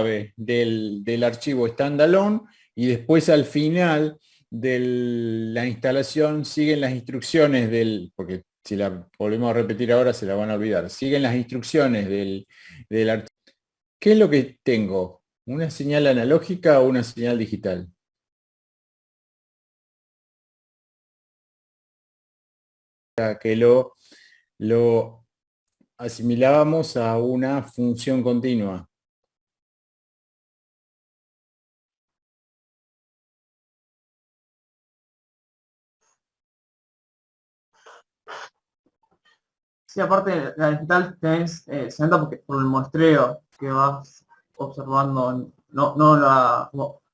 clave del archivo standalone y después al final de la instalación siguen las instrucciones porque si la volvemos a repetir ahora se la van a olvidar, siguen las instrucciones del archivo. ¿Qué es lo que tengo? ¿Una señal analógica o una señal digital? Que lo asimilábamos a una función continua. Sí, aparte la digital tenés, se nota porque, por el muestreo que vas observando, no la,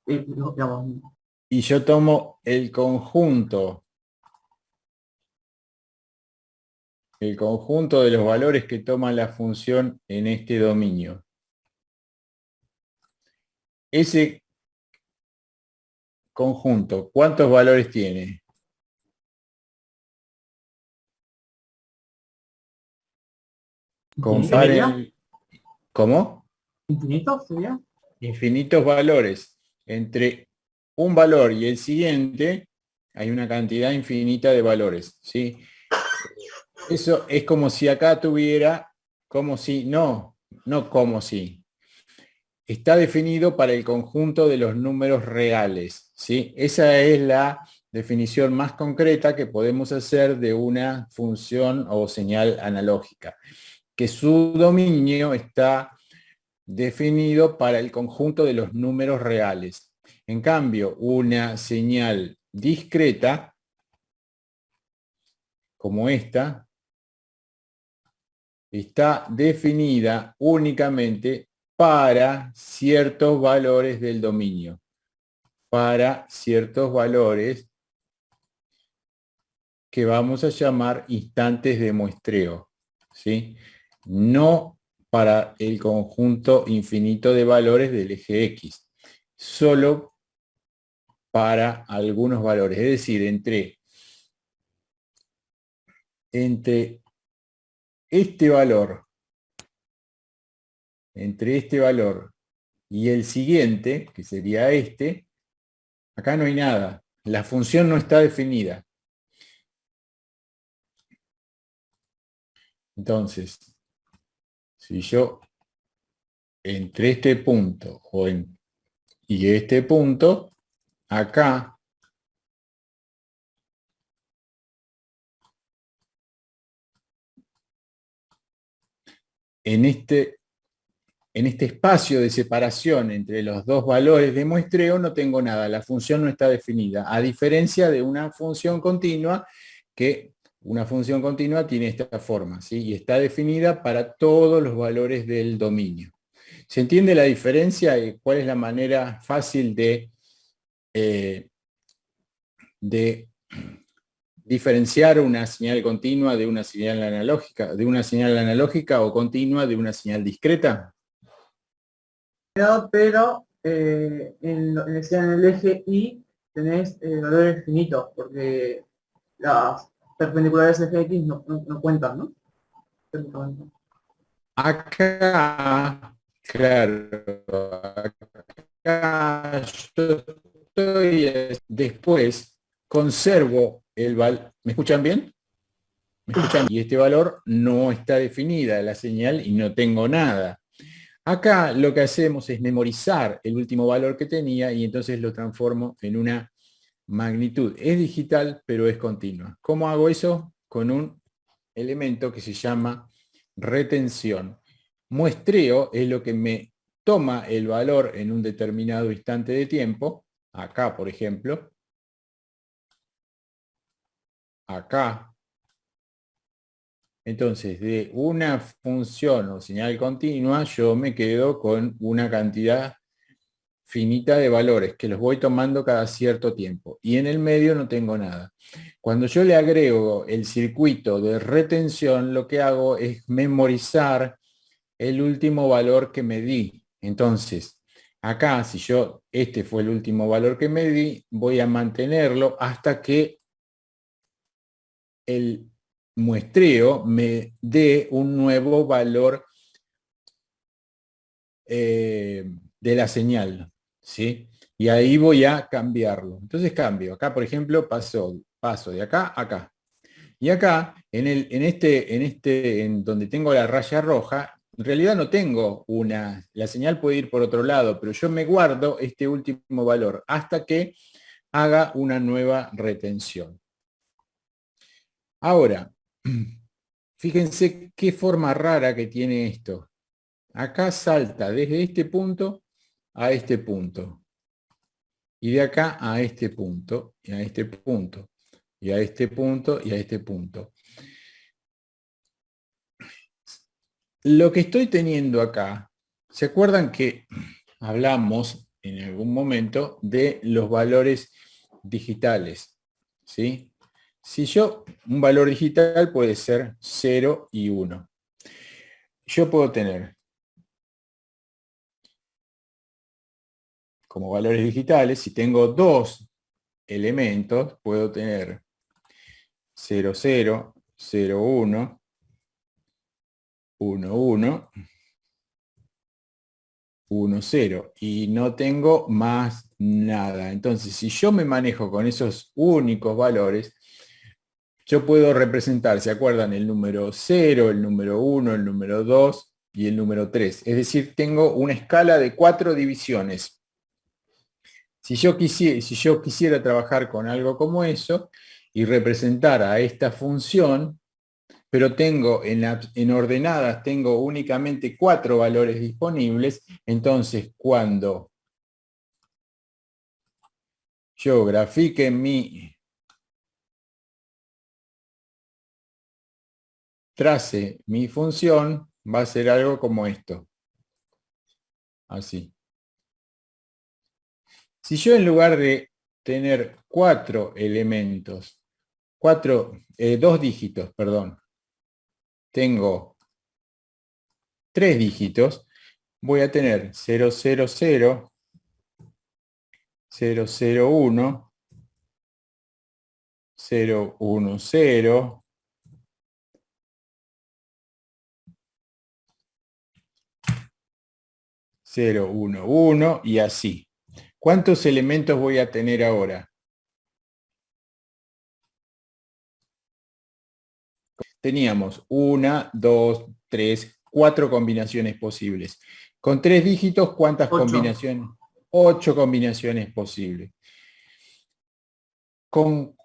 digamos, Y yo tomo el conjunto de los valores que toma la función en este dominio. Ese conjunto, ¿cuántos valores tiene? infinito sería, Comparen, ¿cómo? infinito sería. Infinitos valores. Entre un valor y el siguiente hay una cantidad infinita de valores, ¿sí? Eso es como si acá tuviera, como si, no como si. Está definido para el conjunto de los números reales, ¿sí? Esa es la definición más concreta que podemos hacer de una función o señal analógica, que su dominio está definido para el conjunto de los números reales. En cambio, una señal discreta, como esta, está definida únicamente para ciertos valores del dominio, para ciertos valores que vamos a llamar instantes de muestreo, ¿sí? No para el conjunto infinito de valores del eje X, solo para algunos valores, es decir, entre este valor, entre este valor y el siguiente, que sería este, acá no hay nada. La función no está definida. Entonces, si yo entre este punto y este punto, acá en este espacio de separación entre los dos valores de muestreo no tengo nada, la función no está definida, a diferencia de una función continua, que una función continua tiene esta forma, ¿sí? Y está definida para todos los valores del dominio. ¿Se entiende la diferencia y cuál es la manera fácil eh, de diferenciar una señal continua de una señal analógica o continua de una señal discreta? Pero en el eje Y tenés valores infinitos, porque las perpendiculares eje X no cuentan, ¿no? Técnicamente. Acá, claro, acá yo después conservo el valor. ¿Me escuchan bien? ¿Me escuchan? Y este valor no está definida la señal y no tengo nada. Acá lo que hacemos es memorizar el último valor que tenía y entonces lo transformo en una magnitud. Es digital, pero es continua. ¿Cómo hago eso? Con un elemento que se llama retención. Muestreo es lo que me toma el valor en un determinado instante de tiempo, acá por ejemplo, acá. Entonces, de una función o señal continua, yo me quedo con una cantidad finita de valores que los voy tomando cada cierto tiempo. Y en el medio no tengo nada. Cuando yo le agrego el circuito de retención, lo que hago es memorizar el último valor que me di. Entonces, acá, si este fue el último valor que me di, voy a mantenerlo hasta que el muestreo me dé un nuevo valor de la señal, ¿sí? Y ahí voy a cambiarlo. Entonces cambio. Acá, por ejemplo, paso de acá a acá. Y acá, en donde tengo la raya roja, en realidad no tengo la señal puede ir por otro lado, pero yo me guardo este último valor hasta que haga una nueva retención. Ahora, fíjense qué forma rara que tiene esto. Acá salta desde este punto a este punto. Y de acá a este punto, y a este punto, y a este punto, y a este punto. Lo que estoy teniendo acá, ¿se acuerdan que hablamos en algún momento de los valores digitales? ¿Sí? Si un valor digital puede ser 0 y 1. Yo puedo tener como valores digitales, si tengo dos elementos, puedo tener 0, 0, 0, 1, 1, 1, 1, 0. Y no tengo más nada. Entonces, si yo me manejo con esos únicos valores, yo puedo representar, ¿se acuerdan? El número 0, el número 1, el número 2 y el número 3. Es decir, tengo una escala de 4 divisiones. Si yo quisiera trabajar con algo como eso y representar a esta función, pero tengo en ordenadas, tengo únicamente 4 valores disponibles, entonces cuando yo grafique trace mi función, va a ser algo como esto, así. Si yo en lugar de tener 4 elementos, 2 dígitos, perdón, tengo 3 dígitos, voy a tener 0, 0, 0, 0, 0, 1, 0, 1, 0, 0, 1, 1 y así. ¿Cuántos elementos voy a tener ahora? Teníamos 1, 2, 3, 4 combinaciones posibles. Con 3 dígitos, ¿cuántas 8. combinaciones? 8 combinaciones posibles. Con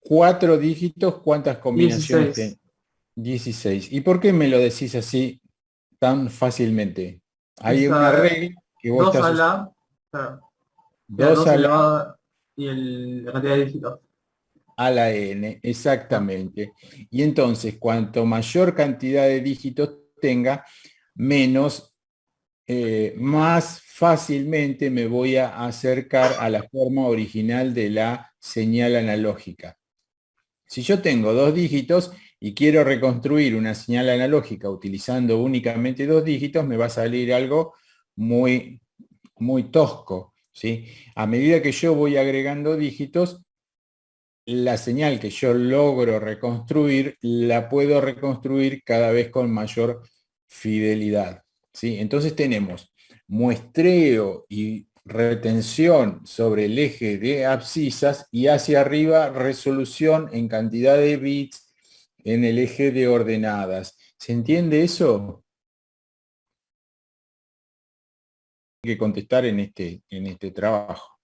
4 dígitos, ¿cuántas combinaciones 16. tengo? 16. ¿Y por qué me lo decís así tan fácilmente? Hay una Esa, regla que vos 2 estás a usando. la, claro, queda 2 2 a la elevado y la cantidad de dígitos. a la n, Ah, exactamente. Y entonces, cuanto mayor cantidad de dígitos tenga, más fácilmente me voy a acercar a la forma original de la señal analógica. Si yo tengo 2 dígitos y quiero reconstruir una señal analógica utilizando únicamente 2 dígitos, me va a salir algo muy, muy tosco, ¿sí? A medida que yo voy agregando dígitos, la señal que yo logro reconstruir, la puedo reconstruir cada vez con mayor fidelidad, ¿sí? Entonces tenemos muestreo y retención sobre el eje de abscisas y hacia arriba resolución en cantidad de bits en el eje de ordenadas. ¿Se entiende eso? Hay que contestar en este trabajo.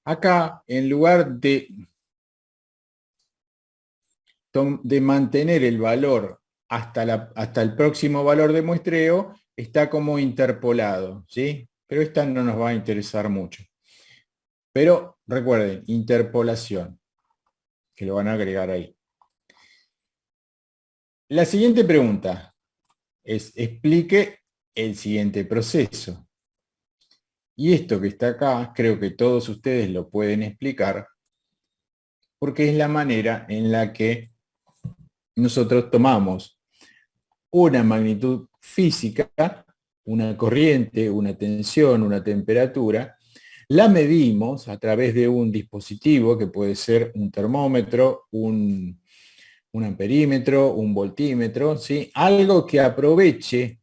Acá, en lugar de mantener el valor hasta el próximo valor de muestreo, está como interpolado, ¿sí? Pero esta no nos va a interesar mucho. Pero recuerden, interpolación, que lo van a agregar ahí. La siguiente pregunta es, explique el siguiente proceso. Y esto que está acá, creo que todos ustedes lo pueden explicar, porque es la manera en la que nosotros tomamos una magnitud física, una corriente, una tensión, una temperatura, la medimos a través de un dispositivo que puede ser un termómetro, un amperímetro, un voltímetro, ¿sí? Algo que aproveche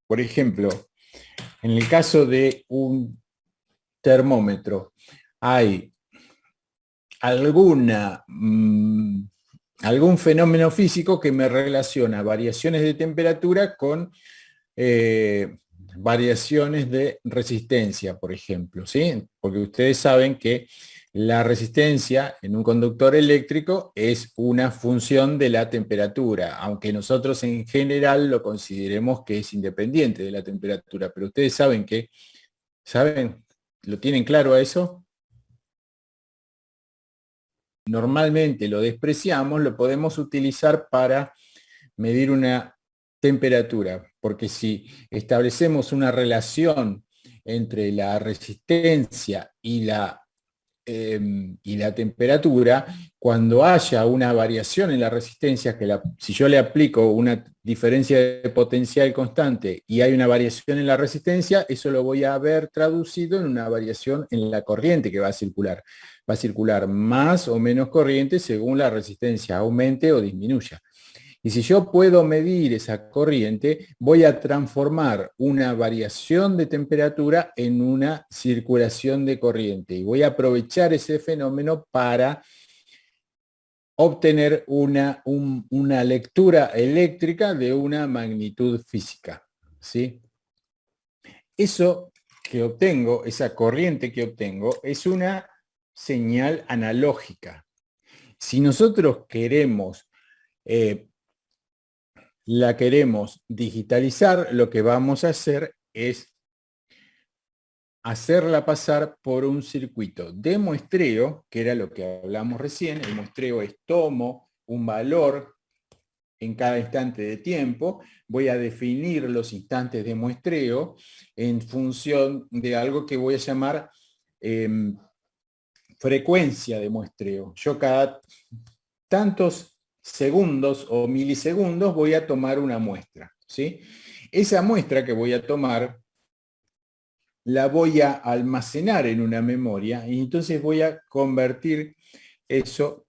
por ejemplo, en el caso de un termómetro, hay algún fenómeno físico que me relaciona variaciones de temperatura con variaciones de resistencia, por ejemplo, ¿sí? Porque ustedes saben que la resistencia en un conductor eléctrico es una función de la temperatura, aunque nosotros en general lo consideremos que es independiente de la temperatura, pero ustedes ¿saben? ¿Lo tienen claro a eso? Normalmente lo despreciamos, lo podemos utilizar para medir una temperatura, porque si establecemos una relación entre la resistencia y la temperatura, cuando haya una variación en la resistencia, si yo le aplico una diferencia de potencial constante y hay una variación en la resistencia, eso lo voy a ver traducido en una variación en la corriente que va a circular. Va a circular más o menos corriente según la resistencia aumente o disminuya. Y si yo puedo medir esa corriente, voy a transformar una variación de temperatura en una circulación de corriente. Y voy a aprovechar ese fenómeno para obtener una lectura eléctrica de una magnitud física. ¿Sí? Eso que obtengo, esa corriente que obtengo, es una señal analógica. Si nosotros la queremos digitalizar, lo que vamos a hacer es hacerla pasar por un circuito de muestreo, que era lo que hablamos recién. El muestreo es tomo un valor en cada instante de tiempo, voy a definir los instantes de muestreo en función de algo que voy a llamar frecuencia de muestreo. Yo cada tantos segundos o milisegundos voy a tomar una muestra, ¿sí? Esa muestra que voy a tomar la voy a almacenar en una memoria y entonces voy a convertir eso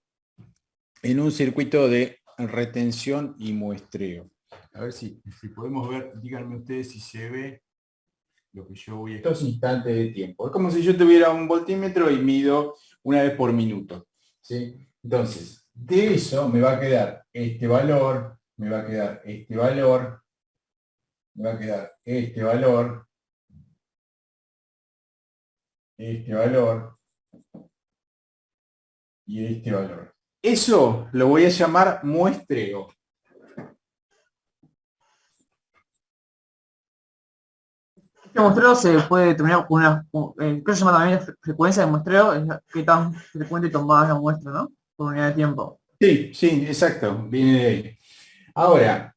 en un circuito de retención y muestreo. A ver si podemos ver, díganme ustedes si se ve lo que yo voy a estos instantes de tiempo. Es como si yo tuviera un voltímetro y mido una vez por minuto, ¿sí? Entonces, de eso me va a quedar este valor, me va a quedar este valor, me va a quedar este valor, este valor y este valor. Eso lo voy a llamar muestreo. Este muestreo se puede determinar con creo que se llama también frecuencia de muestreo, es qué tan frecuente tomás la muestra, ¿no? Por unidad de tiempo. Sí, sí, exacto, viene de ahí. Ahora,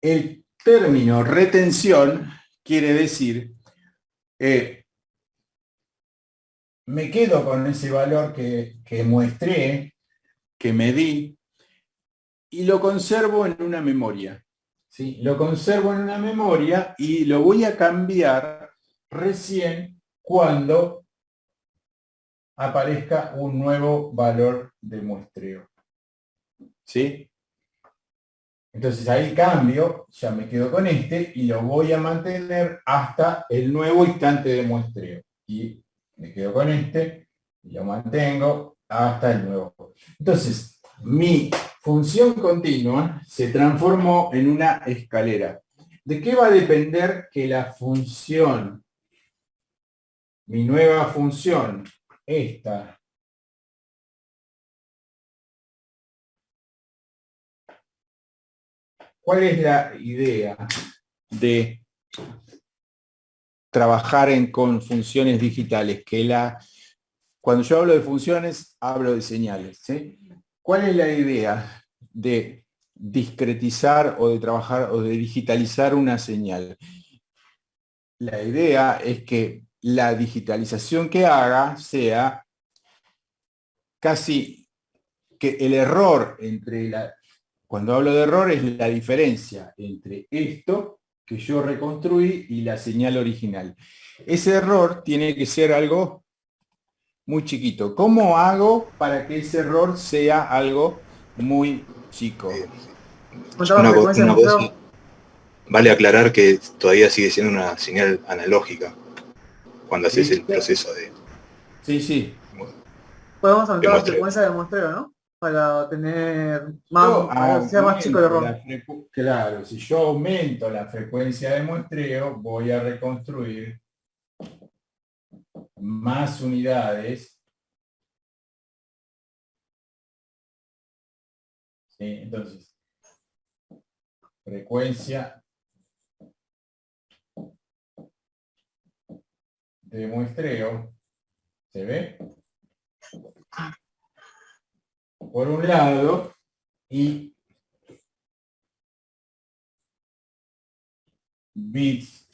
el término retención quiere decir, me quedo con ese valor que muestré, que medí, y lo conservo en una memoria. ¿Sí? Lo conservo en una memoria y lo voy a cambiar recién cuando aparezca un nuevo valor de muestreo. ¿Sí? Entonces ahí cambio, ya me quedo con este y lo voy a mantener hasta el nuevo instante de muestreo. Y me quedo con este y lo mantengo hasta el nuevo. Entonces, mi función continua se transformó en una escalera. ¿De qué va a depender que la función, mi nueva función, esta, cuál es la idea de trabajar con funciones digitales? Cuando yo hablo de funciones, hablo de señales. ¿Sí? ¿Cuál es la idea de discretizar o de trabajar o de digitalizar una señal? La idea es que la digitalización que haga sea casi que el error cuando hablo de error es la diferencia entre esto que yo reconstruí y la señal original. Ese error tiene que ser algo muy chiquito. ¿Cómo hago para que ese error sea algo muy chico? Contaba la frecuencia de Una cosa, muestreo. vale aclarar que todavía sigue siendo una señal analógica cuando haces Sí, el proceso de, sí, sí. Podemos de aumentar la muestreo. frecuencia de muestreo, ¿no? Para tener Yo para que sea más chico el aumento error. claro, si yo aumento la frecuencia de muestreo, voy a reconstruir más unidades. ¿Sí? Entonces, frecuencia de muestreo, ¿se ve? Por un lado, y bits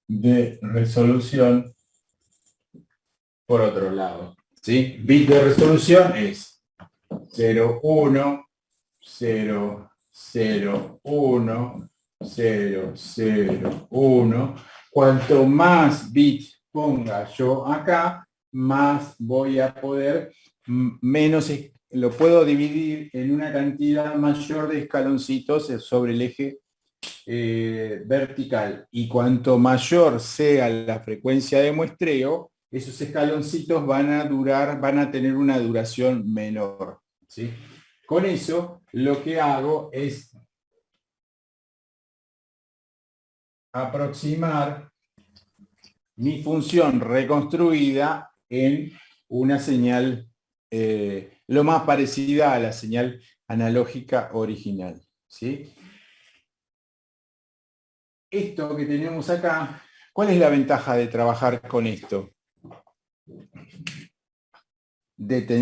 de resolución por otro lado. ¿Sí? Bit de resolución es 0, 1, 0, 0, 1, 0, 0, 1. Cuanto más bits ponga yo acá, más voy a poder, menos lo puedo dividir en una cantidad mayor de escaloncitos sobre el eje vertical. Y cuanto mayor sea la frecuencia de muestreo, esos escaloncitos van a tener una duración menor. ¿Sí? Con eso, lo que hago es aproximar mi función reconstruida en una señal lo más parecida a la señal analógica original. ¿Sí? Esto que tenemos acá, ¿cuál es la ventaja de trabajar con esto?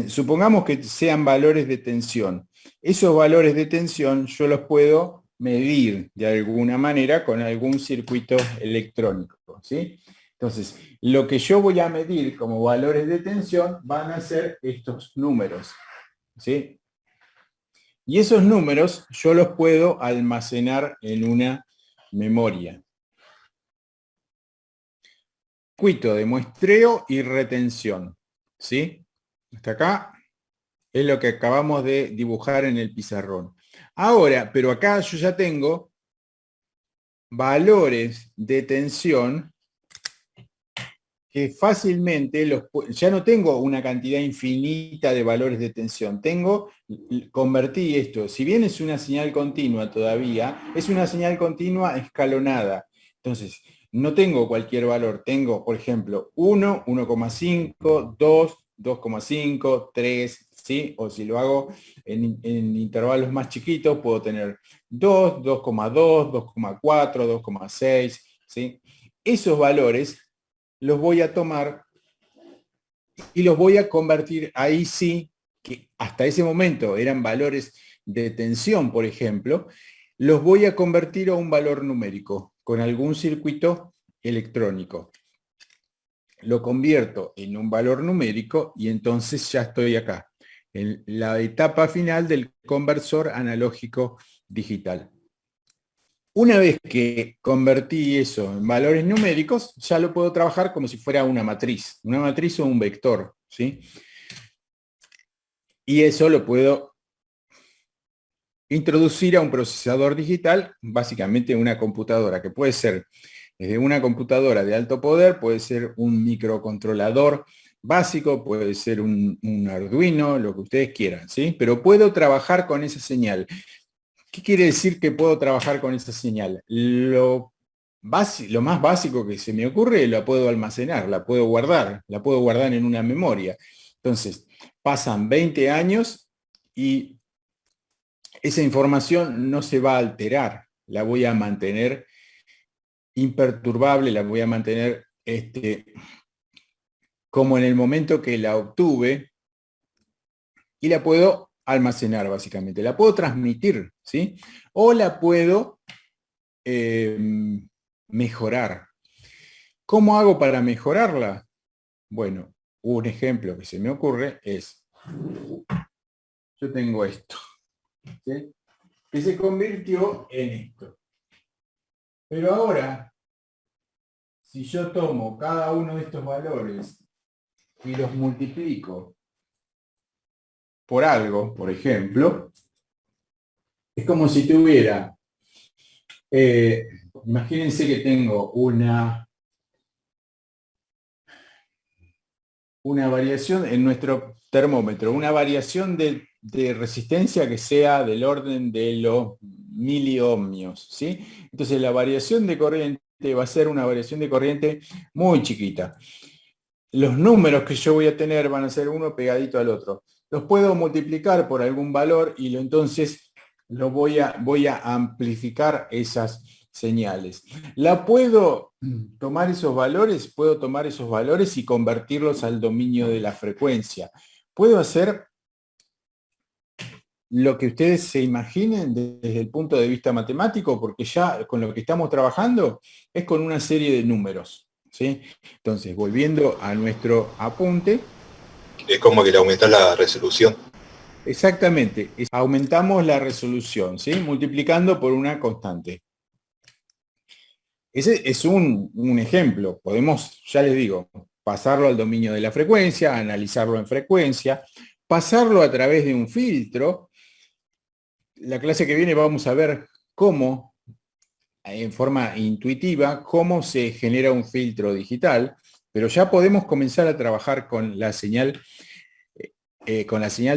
Supongamos que sean valores de tensión. Esos valores de tensión yo los puedo medir de alguna manera con algún circuito electrónico, ¿sí? Entonces, lo que yo voy a medir como valores de tensión van a ser estos números, ¿sí? Y esos números yo los puedo almacenar en una memoria. Circuito de muestreo y retención, ¿sí? Hasta acá es lo que acabamos de dibujar en el pizarrón. Ahora, pero acá yo ya tengo valores de tensión que fácilmente ya no tengo una cantidad infinita de valores de tensión. Convertí esto, si bien es una señal continua todavía, es una señal continua escalonada. Entonces, no tengo cualquier valor. Tengo, por ejemplo, 1, 1,5, 2, 2,5, 3, ¿sí? O si lo hago en intervalos más chiquitos, puedo tener 2, 2,2, 2,4, 2,6, ¿sí? Esos valores los voy a tomar y los voy a convertir, ahí sí, que hasta ese momento eran valores de tensión, por ejemplo, los voy a convertir a un valor numérico con algún circuito electrónico. Lo convierto en un valor numérico y entonces ya estoy acá, en la etapa final del conversor analógico digital. Una vez que convertí eso en valores numéricos, ya lo puedo trabajar como si fuera una matriz o un vector, ¿sí? Y eso lo puedo introducir a un procesador digital, básicamente una computadora, que puede ser desde una computadora de alto poder, puede ser un microcontrolador básico, puede ser un Arduino, lo que ustedes quieran, ¿sí? Pero puedo trabajar con esa señal. ¿Qué quiere decir que puedo trabajar con esa señal? Lo más básico que se me ocurre, la puedo almacenar, la puedo guardar en una memoria. Entonces, pasan 20 años y esa información no se va a alterar, la voy a mantener imperturbable, la voy a mantener como en el momento que la obtuve y la puedo almacenar básicamente, la puedo transmitir, ¿sí? O la puedo mejorar. ¿Cómo hago para mejorarla? Bueno, un ejemplo que se me ocurre es, yo tengo esto, ¿sí? que se convirtió en esto. Pero ahora, si yo tomo cada uno de estos valores y los multiplico por algo, por ejemplo, es como si tuviera, imagínense que tengo una variación en nuestro termómetro, una variación de resistencia que sea del orden de los miliohmios, ¿sí? Entonces la variación de corriente va a ser una variación de corriente muy chiquita. Los números que yo voy a tener van a ser uno pegadito al otro. Los puedo multiplicar por algún valor y entonces voy a amplificar esas señales. Puedo tomar esos valores y convertirlos al dominio de la frecuencia. Puedo hacer lo que ustedes se imaginen desde el punto de vista matemático, porque ya con lo que estamos trabajando es con una serie de números, ¿sí? Entonces, volviendo a nuestro apunte. Es como que le aumentás la resolución. Exactamente, aumentamos la resolución, ¿sí? Multiplicando por una constante. Ese es un ejemplo. Podemos, ya les digo, pasarlo al dominio de la frecuencia, analizarlo en frecuencia, pasarlo a través de un filtro. La clase que viene vamos a ver cómo, en forma intuitiva, cómo se genera un filtro digital, pero ya podemos comenzar a trabajar con la señal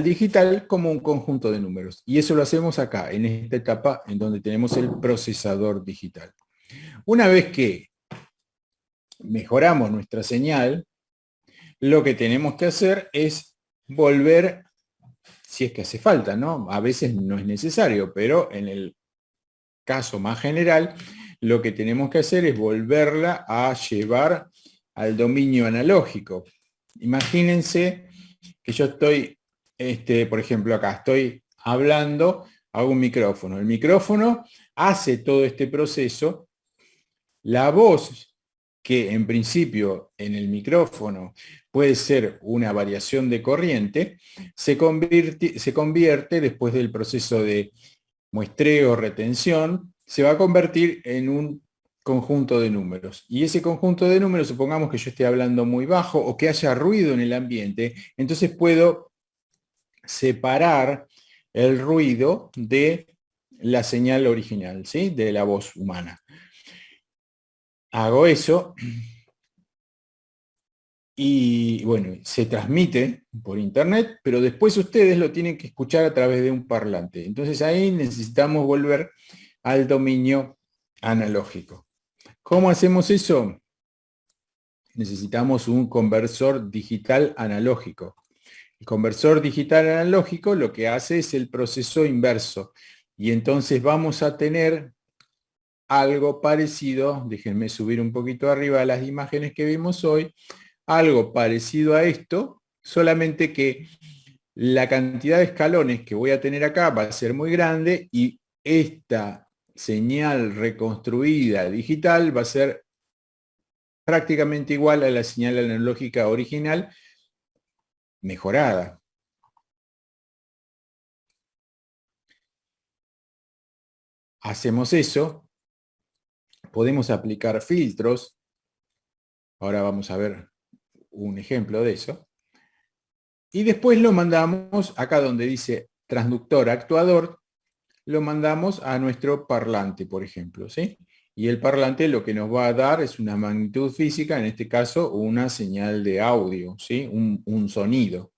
digital como un conjunto de números. Y eso lo hacemos acá, en esta etapa en donde tenemos el procesador digital. Una vez que mejoramos nuestra señal, lo que tenemos que hacer es volver, si es que hace falta, ¿no? A veces no es necesario, pero en el caso más general, lo que tenemos que hacer es volverla a llevar al dominio analógico. Imagínense que yo estoy, por ejemplo, acá estoy hablando a un micrófono. El micrófono hace todo este proceso. La voz, que en principio en el micrófono puede ser una variación de corriente, se convierte después del proceso de muestreo, retención, se va a convertir en un conjunto de números. Y ese conjunto de números, supongamos que yo esté hablando muy bajo o que haya ruido en el ambiente, entonces puedo separar el ruido de la señal original, ¿sí? De la voz humana. Hago eso y bueno, se transmite por internet, pero después ustedes lo tienen que escuchar a través de un parlante. Entonces ahí necesitamos volver al dominio analógico. ¿Cómo hacemos eso? Necesitamos un conversor digital analógico. El conversor digital analógico lo que hace es el proceso inverso. Y entonces vamos a tener algo parecido, déjenme subir un poquito arriba las imágenes que vimos hoy, algo parecido a esto, solamente que la cantidad de escalones que voy a tener acá va a ser muy grande y esta señal reconstruida digital va a ser prácticamente igual a la señal analógica original mejorada. Hacemos eso, podemos aplicar filtros, ahora vamos a ver un ejemplo de eso, y después lo mandamos acá donde dice transductor actuador, lo mandamos a nuestro parlante, por ejemplo, ¿sí? Y el parlante lo que nos va a dar es una magnitud física, en este caso una señal de audio, ¿sí? Un sonido.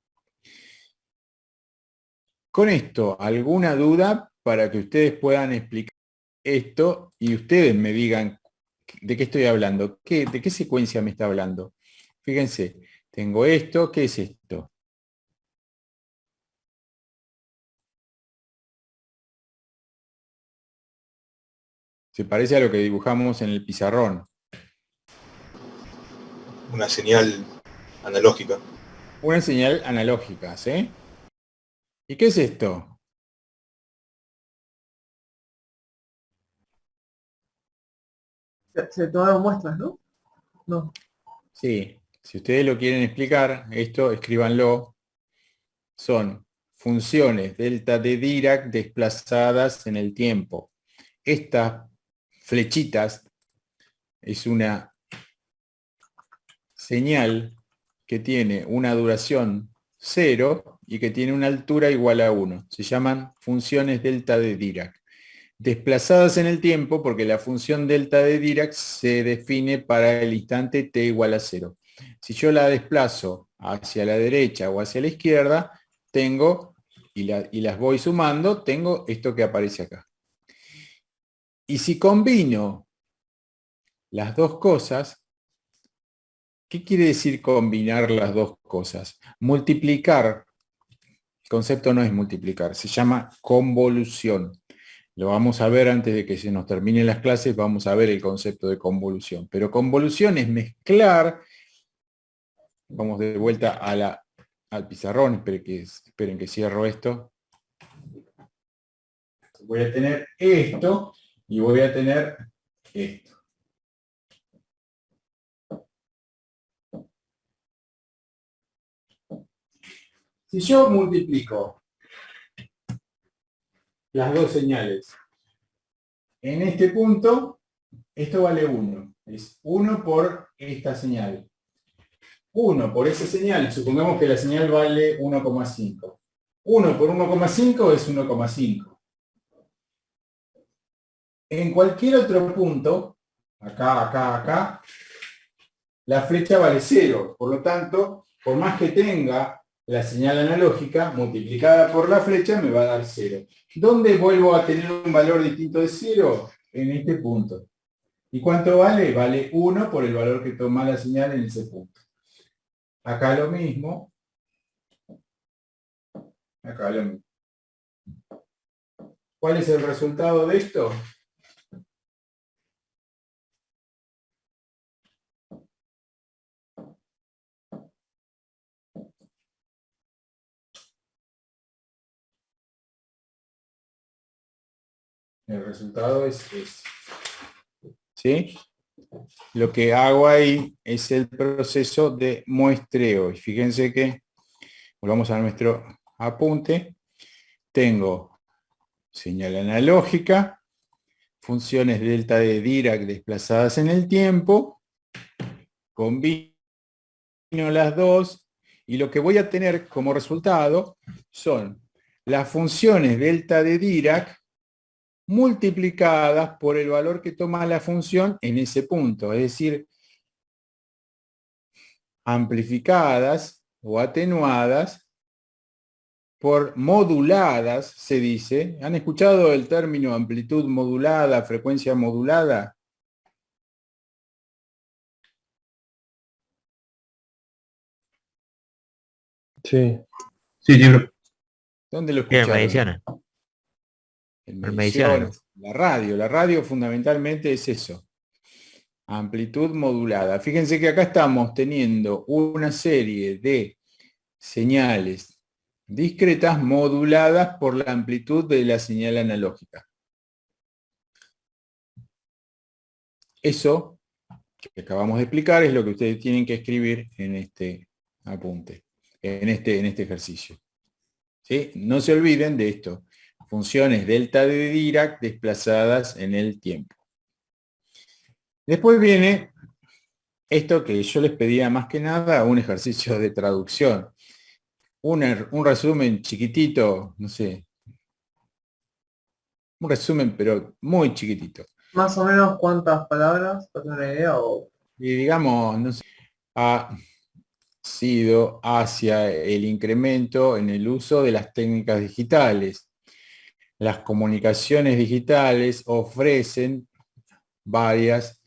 Con esto, ¿alguna duda para que ustedes puedan explicar esto y ustedes me digan de qué estoy hablando? ¿De qué secuencia me está hablando? Fíjense, tengo esto, ¿qué es esto? Se parece a lo que dibujamos en el pizarrón. Una señal analógica. Una señal analógica, ¿sí? ¿Y qué es esto? Se tomaron muestras, ¿no? No. Sí, si ustedes lo quieren explicar, esto escríbanlo. Son funciones delta de Dirac desplazadas en el tiempo. Estas flechitas es una señal que tiene una duración 0 y que tiene una altura igual a 1. Se llaman funciones delta de Dirac. Desplazadas en el tiempo porque la función delta de Dirac se define para el instante t igual a 0. Si yo la desplazo hacia la derecha o hacia la izquierda, tengo, y las voy sumando, tengo esto que aparece acá. Y si combino las dos cosas, ¿qué quiere decir combinar las dos cosas? Multiplicar. El concepto no es multiplicar, se llama convolución. Lo vamos a ver antes de que se nos terminen las clases, vamos a ver el concepto de convolución. Pero convolución es mezclar, vamos de vuelta al pizarrón, esperen que cierro esto. Voy a tener esto y voy a tener esto. Si yo multiplico las dos señales en este punto, esto vale 1. Es 1 por esta señal. 1 por esa señal, supongamos que la señal vale 1,5. 1 por 1,5 es 1,5. En cualquier otro punto, acá, la flecha vale 0. Por lo tanto, por más que tenga la señal analógica multiplicada por la flecha, me va a dar 0. ¿Dónde vuelvo a tener un valor distinto de 0? En este punto. ¿Y cuánto vale? Vale 1 por el valor que toma la señal en ese punto. Acá lo mismo. Acá lo mismo. ¿Cuál es el resultado de esto? El resultado es ese. ¿Sí? Lo que hago ahí es el proceso de muestreo. Y fíjense que, volvamos a nuestro apunte, tengo señal analógica, funciones delta de Dirac desplazadas en el tiempo, combino las dos, y lo que voy a tener como resultado son las funciones delta de Dirac multiplicadas por el valor que toma la función en ese punto, es decir, amplificadas o atenuadas por moduladas, se dice. ¿Han escuchado el término amplitud modulada, frecuencia modulada? Sí. Sí, sí, ¿Dónde lo En escucharon? mediciones. En En mediciones. La radio fundamentalmente es eso. Amplitud modulada. Fíjense que acá estamos teniendo una serie de señales discretas moduladas por la amplitud de la señal analógica. Eso que acabamos de explicar es lo que ustedes tienen que escribir en este apunte, en este ejercicio. ¿Sí? No se olviden de esto. Funciones delta de Dirac desplazadas en el tiempo. Después viene esto que yo les pedía más que nada, un ejercicio de traducción. Un resumen chiquitito, no sé. Un resumen, pero muy chiquitito. Más o menos cuántas palabras, para tener una idea, o Y digamos, no sé, ha sido hacia el incremento en el uso de las técnicas digitales. Las comunicaciones digitales ofrecen varias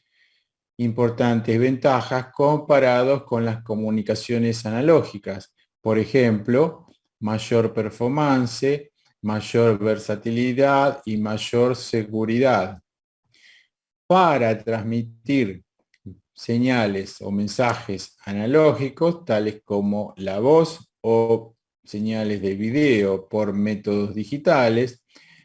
importantes ventajas comparados con las comunicaciones analógicas. Por ejemplo, mayor performance, mayor versatilidad y mayor seguridad. Para transmitir señales o mensajes analógicos, tales como la voz o señales de video por métodos digitales,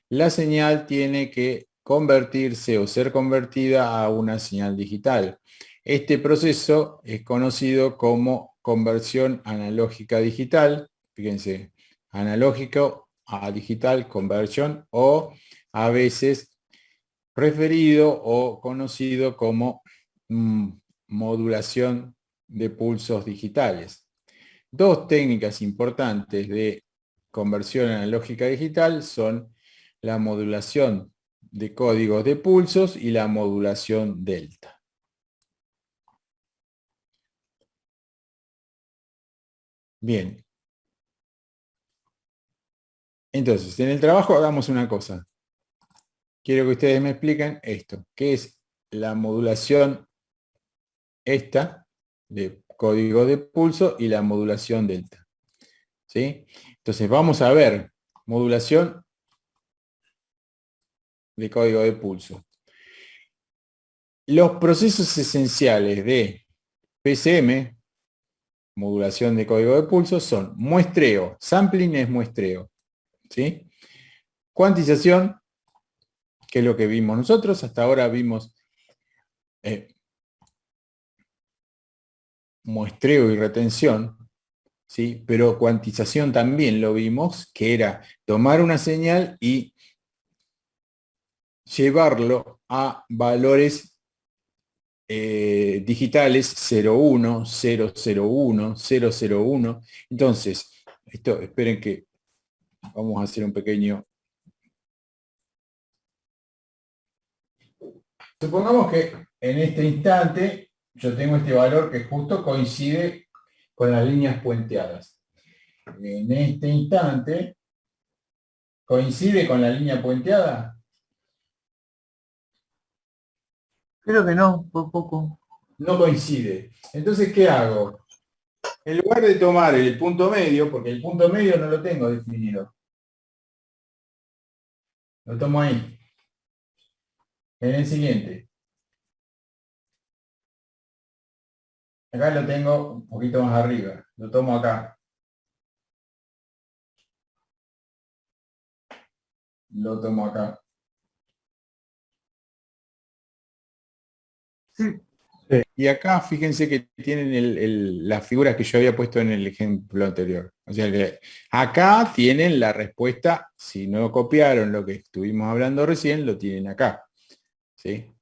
la señal tiene que convertirse o ser convertida a una señal digital. Este proceso es conocido como conversión analógica digital. Fíjense, analógico a digital, conversión, o a veces referido o conocido como modulación de pulsos digitales. Dos técnicas importantes de conversión analógica a digital son la modulación de códigos de pulsos y la modulación delta. Bien. Entonces, en el trabajo hagamos una cosa. Quiero que ustedes me expliquen esto. ¿Qué es la modulación esta de código de pulso y la modulación delta? ¿Sí? Entonces vamos a ver modulación de código de pulso. Los procesos esenciales de PCM, modulación de código de pulso, son muestreo. Sampling es muestreo. ¿Sí? Cuantización, que es lo que vimos nosotros. Hasta ahora vimos muestreo y retención, ¿sí? Pero cuantización también lo vimos, que era tomar una señal y llevarlo a valores digitales 01, 001, 001. Entonces, esto, esperen que vamos a hacer un pequeño... Supongamos que en este instante yo tengo este valor que justo coincide con las líneas puenteadas. En este instante, ¿coincide con la línea puenteada? Creo que no, por poco. No coincide. Entonces, ¿qué hago? En lugar de tomar el punto medio, porque el punto medio no lo tengo definido. Lo tomo ahí. En el siguiente. Acá lo tengo un poquito más arriba. Lo tomo acá. Lo tomo acá. Sí. Y acá fíjense que tienen las figuras que yo había puesto en el ejemplo anterior. O sea que acá tienen la respuesta, si no copiaron lo que estuvimos hablando recién, lo tienen acá. ¿Sí?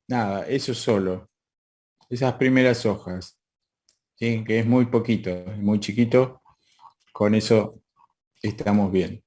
Nada, eso solo. Esas primeras hojas. ¿Sí? Que es muy poquito, es muy chiquito. Con eso estamos bien.